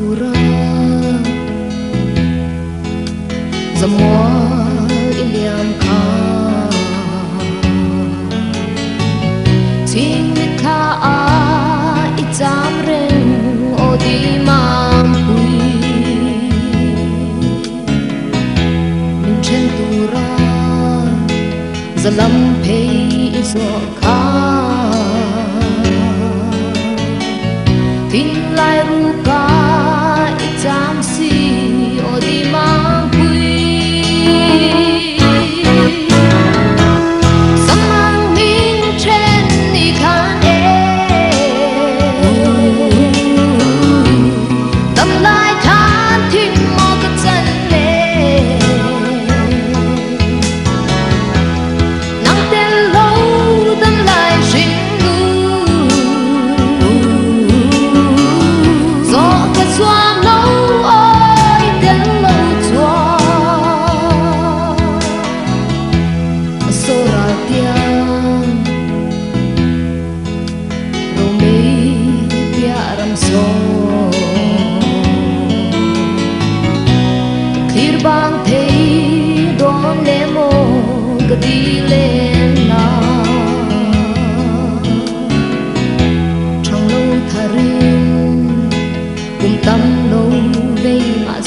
tura zamwa iliam ka ting ka a itam ren odi mang hui min chen tura zalam pei iso ka tin lai ru ka itam si odi mang hui samang min chen ni kan e tâm lai than tin mo ka chan le nang ten lo tâm lai shin xoa lâu ơi đến lâu chua số ra tiếng rồi mấy bia ram số khi bang thấy đón em mô cái đi lên nào trong lâu thà riêng cùng tâm lâu đây mà